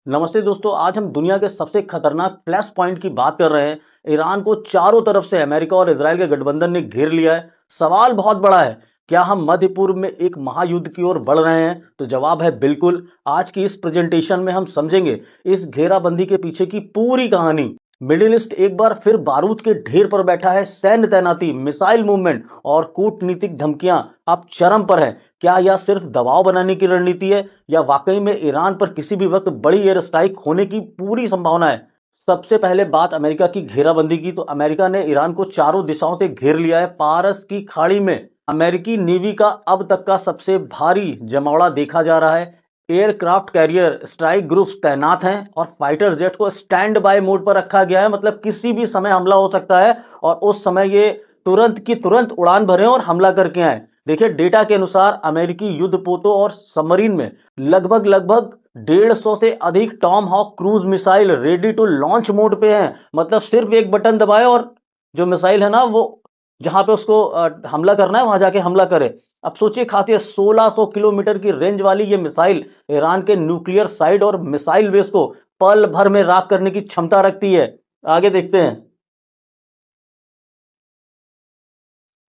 नमस्ते दोस्तों, आज हम दुनिया के सबसे खतरनाक फ्लैश पॉइंट की बात कर रहे हैं। ईरान को चारों तरफ से अमेरिका और इजराइल के गठबंधन ने घेर लिया है। सवाल बहुत बड़ा है, क्या हम मध्य पूर्व में एक महायुद्ध की ओर बढ़ रहे हैं? तो जवाब है बिल्कुल। आज की इस प्रेजेंटेशन में हम समझेंगे इस घेराबंदी के पीछे की पूरी कहानी। मिडिल ईस्ट एक बार फिर बारूद के ढेर पर बैठा है। सैन्य तैनाती, मिसाइल मूवमेंट और कूटनीतिक धमकियां अब चरम पर है। क्या यह सिर्फ दबाव बनाने की रणनीति है या वाकई में ईरान पर किसी भी वक्त बड़ी एयर स्ट्राइक होने की पूरी संभावना है? सबसे पहले बात अमेरिका की घेराबंदी की। तो अमेरिका ने ईरान को चारों दिशाओं से घेर लिया है। पारस की खाड़ी में अमेरिकी नेवी का अब तक का सबसे भारी जमावड़ा देखा जा रहा है। एयरक्राफ्ट कैरियर स्ट्राइक ग्रुप्स तैनात हैं और फाइटर जेट को स्टैंड बाय मोड पर रखा गया है। मतलब किसी भी समय हमला हो सकता है और उस समय ये तुरंत की तुरंत उड़ान भरें और हमला करके आए। देखिए, डेटा के अनुसार अमेरिकी युद्धपोतों और सबमरीन में लगभग लगभग 150 से अधिक Tomahawk cruise missile ready to launch mode पे हैं। मतलब सिर्फ एक बटन दबाए और जो मिसाइल है ना, वो जहां पे उसको हमला करना है वहां जाके हमला करे। अब सोचिए, खासी 1600 किलोमीटर की रेंज वाली ये मिसाइल ईरान के न्यूक्लियर साइट और मिसाइल बेस को पल भर में राख करने की क्षमता रखती है। आगे देखते हैं।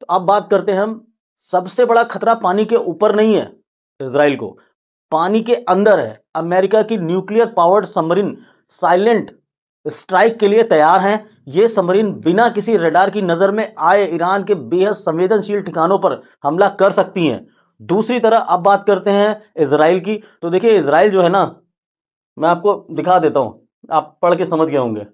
तो अब बात करते हैं हम। सबसे बड़ा खतरा पानी के ऊपर नहीं है इसराइल को, पानी के अंदर है। अमेरिका की nuclear powered submarine silent strike के लिए तैयार हैं। ये सबमरीन बिना किसी रडार की नजर में आए ईरान के बेहद संवेदनशील ठिकानों पर हमला कर सकती हैं। दूसरी तरह अब बात करते हैं इसराइल की। तो देखिए, इसराइल जो है ना, मैं आपको दिखा देता हूं, आप पढ़ के समझ गए होंगे।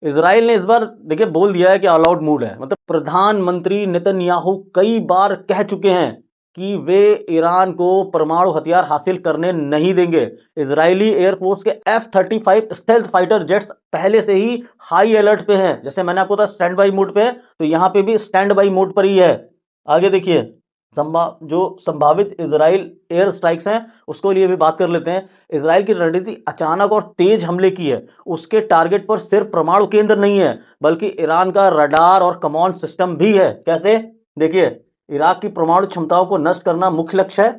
इसराइल ने इस बार देखिए बोल दिया है कि ऑल आउट मूड है। मतलब प्रधानमंत्री नेतन्याहू कई बार कह चुके हैं कि वे ईरान को परमाणु हथियार हासिल करने नहीं देंगे। इजरायली एयरफोर्स के F-35 स्टेल्थ फाइटर जेट्स पहले से ही हाई अलर्ट पे हैं। जैसे मैंने आपको बताया स्टैंड बाई मोड पे है, तो यहाँ पे भी स्टैंड बाई मोड पर ही है। आगे देखिए, जो संभावित इजराइल एयर स्ट्राइक्स हैं उसको लिए भी बात कर लेते हैं। इसराइल की रणनीति अचानक और तेज हमले की है। उसके टारगेट पर सिर्फ परमाणु केंद्र नहीं है, बल्कि ईरान का रडार और कमांड सिस्टम भी है। कैसे? देखिए, इराक की परमाणु क्षमताओं को नष्ट करना मुख्य लक्ष्य है।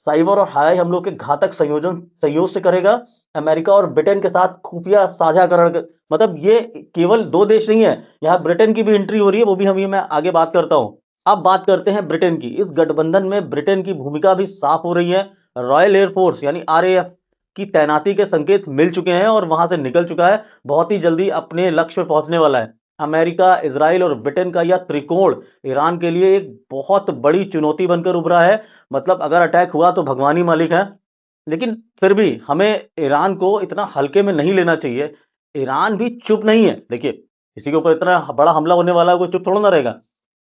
साइबर और हवाई हमलों के घातक संयोग से करेगा। अमेरिका और ब्रिटेन के साथ खुफिया साझाकरण, मतलब ये केवल दो देश नहीं है, यहाँ ब्रिटेन की भी एंट्री हो रही है, वो भी हम ये मैं आगे बात करता हूँ। अब बात करते हैं ब्रिटेन की। इस गठबंधन में ब्रिटेन की भूमिका भी साफ हो रही है। रॉयल एयरफोर्स यानी RAF की तैनाती के संकेत मिल चुके हैं और वहां से निकल चुका है। बहुत ही जल्दी अपने लक्ष्य पर पहुंचने वाला है। अमेरिका, इजराइल और ब्रिटेन का यह त्रिकोण ईरान के लिए एक बहुत बड़ी चुनौती बनकर उभरा है। मतलब अगर अटैक हुआ तो भगवान ही मालिक है। लेकिन फिर भी हमें ईरान को इतना हल्के में नहीं लेना चाहिए। ईरान भी चुप नहीं है। देखिए, किसी के ऊपर इतना बड़ा हमला होने वाला है, कोई चुप थोड़ा ना रहेगा।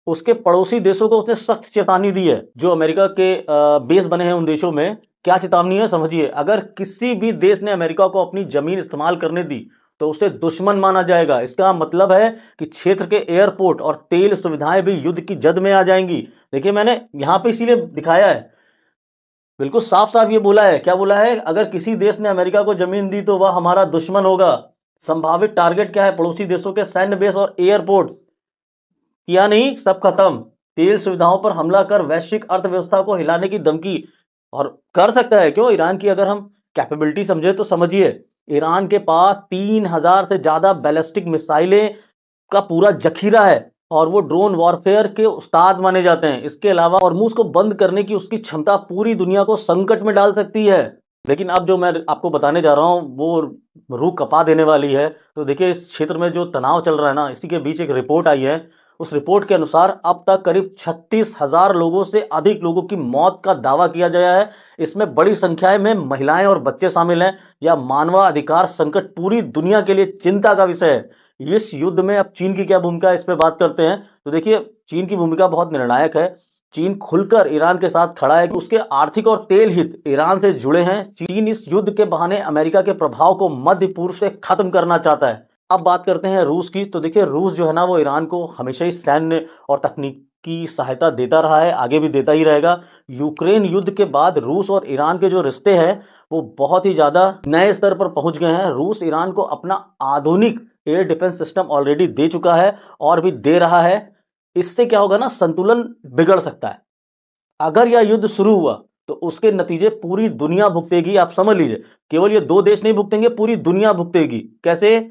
उसके पड़ोसी देशों को उसने सख्त चेतावनी दी है। जो अमेरिका के बेस बने हैं उन देशों में क्या चेतावनी है समझिए। अगर किसी भी देश ने अमेरिका को अपनी जमीन इस्तेमाल करने दी तो उसे दुश्मन माना जाएगा। इसका मतलब है कि क्षेत्र के एयरपोर्ट और तेल सुविधाएं भी युद्ध की जद में आ जाएंगी। देखिए, मैंने यहां पे इसीलिए दिखाया है, बिल्कुल साफ साफ ये बोला है। क्या बोला है? अगर किसी देश ने अमेरिका को जमीन दी तो वह हमारा दुश्मन होगा। संभावित टारगेट क्या है? पड़ोसी देशों के सैन्य बेस और एयरपोर्ट। किया नहीं, सब खत्म। तेल सुविधाओं पर हमला कर वैश्विक अर्थव्यवस्था को हिलाने की धमकी। और कर सकता है क्यों? ईरान की अगर हम कैपेबिलिटी समझे तो समझिए, ईरान के पास 3000 से ज्यादा बैलिस्टिक मिसाइलें का पूरा जखीरा है और वो ड्रोन वॉरफेयर के उस्ताद माने जाते हैं। इसके अलावा हॉर्मूज को बंद करने की उसकी क्षमता पूरी दुनिया को संकट में डाल सकती है। लेकिन अब जो मैं आपको बताने जा रहा हूं वो रूह कपा देने वाली है। तो देखिए, इस क्षेत्र में जो तनाव चल रहा है ना, इसी के बीच एक रिपोर्ट आई है। उस रिपोर्ट के अनुसार अब तक करीब 36,000 लोगों से अधिक लोगों की मौत का दावा किया गया है। इसमें बड़ी संख्या में महिलाएं और बच्चे शामिल हैं। यह मानवाधिकार संकट पूरी दुनिया के लिए चिंता का विषय है। इस युद्ध में अब चीन की क्या भूमिका है, इस पे बात करते हैं। तो देखिए, चीन की भूमिका बहुत निर्णायक है। चीन खुलकर ईरान के साथ खड़ा है कि उसके आर्थिक और तेल हित ईरान से जुड़े हैं। चीन इस युद्ध के बहाने अमेरिका के प्रभाव को मध्य पूर्व से खत्म करना चाहता है। अब बात करते हैं रूस की। तो देखिए, रूस जो है ना, वो ईरान को हमेशा ही सैन्य और तकनीकी सहायता देता रहा है, आगे भी देता ही रहेगा। यूक्रेन युद्ध के बाद रूस और ईरान के जो रिश्ते हैं वो बहुत ही ज्यादा नए स्तर पर पहुंच गए हैं। रूस ईरान को अपना आधुनिक एयर डिफेंस सिस्टम ऑलरेडी दे चुका है और भी दे रहा है। इससे क्या होगा ना, संतुलन बिगड़ सकता है। अगर यह युद्ध शुरू हुआ तो उसके नतीजे पूरी दुनिया भुगतेगी। आप समझ लीजिए, केवल ये 2 देश नहीं भुगतेंगे, पूरी दुनिया भुगतेगी। कैसे?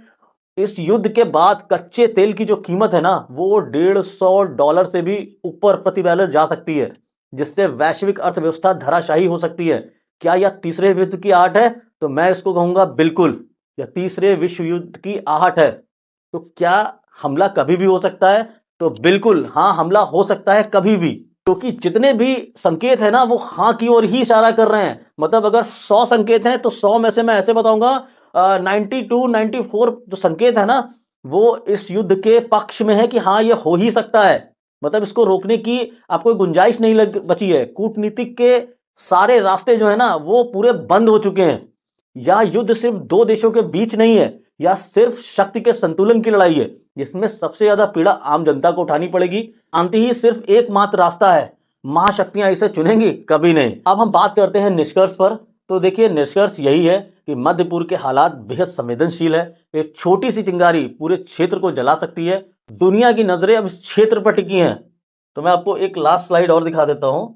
इस युद्ध के बाद कच्चे तेल की जो कीमत है ना, वो $150 से भी ऊपर प्रति बैरल जा सकती है, जिससे वैश्विक अर्थव्यवस्था धराशायी हो सकती है। क्या यह तीसरे युद्ध की आहट है? तो मैं इसको कहूंगा बिल्कुल, यह तीसरे विश्व युद्ध की आहट है। तो क्या हमला कभी भी हो सकता है? तो बिल्कुल हाँ, हमला हो सकता है कभी भी, क्योंकि जितने भी संकेत है ना, वो हाँ की ओर ही इशारा कर रहे हैं। मतलब अगर 100 संकेत हैं तो 100 में से मैं ऐसे बताऊंगा 92 94 जो संकेत है ना, वो इस युद्ध के पक्ष में है कि हाँ ये हो ही सकता है। मतलब इसको रोकने की आपको गुंजाइश नहीं बची है। कूटनीतिक के सारे रास्ते जो है ना, वो पूरे बंद हो चुके हैं। यह युद्ध सिर्फ 2 देशों के बीच नहीं है, यह सिर्फ शक्ति के संतुलन की लड़ाई है, जिसमें सबसे ज्यादा पीड़ा आम जनता को उठानी पड़ेगी। शांति ही सिर्फ एकमात्र रास्ता है। महाशक्तियां इसे चुनेंगी कभी नहीं। अब हम बात करते हैं निष्कर्ष पर। तो देखिए, निष्कर्ष यही है कि मध्य पूर्व के हालात बेहद संवेदनशील है। एक छोटी सी चिंगारी पूरे क्षेत्र को जला सकती है। दुनिया की नजरें अब इस क्षेत्र पर टिकी हैं। तो मैं आपको एक लास्ट स्लाइड और दिखा देता हूं।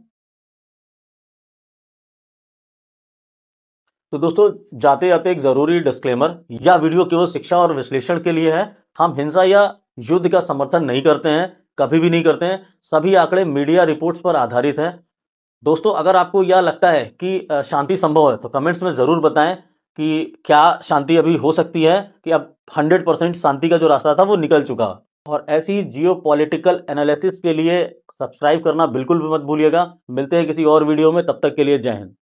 तो दोस्तों, जाते जाते एक जरूरी डिस्क्लेमर, यह वीडियो केवल शिक्षा और विश्लेषण के लिए है। हम हिंसा या युद्ध का समर्थन नहीं करते हैं, कभी भी नहीं करते हैं। सभी आंकड़े मीडिया रिपोर्ट्स पर आधारित हैं। दोस्तों, अगर आपको यह लगता है कि शांति संभव है, तो कमेंट्स में जरूर बताएं कि क्या शांति अभी हो सकती है, कि अब 100% शांति का जो रास्ता था वो निकल चुका। और ऐसी जियो पॉलिटिकल एनालिसिस के लिए सब्सक्राइब करना बिल्कुल भी मत भूलिएगा। मिलते हैं किसी और वीडियो में, तब तक के लिए जय हिंद।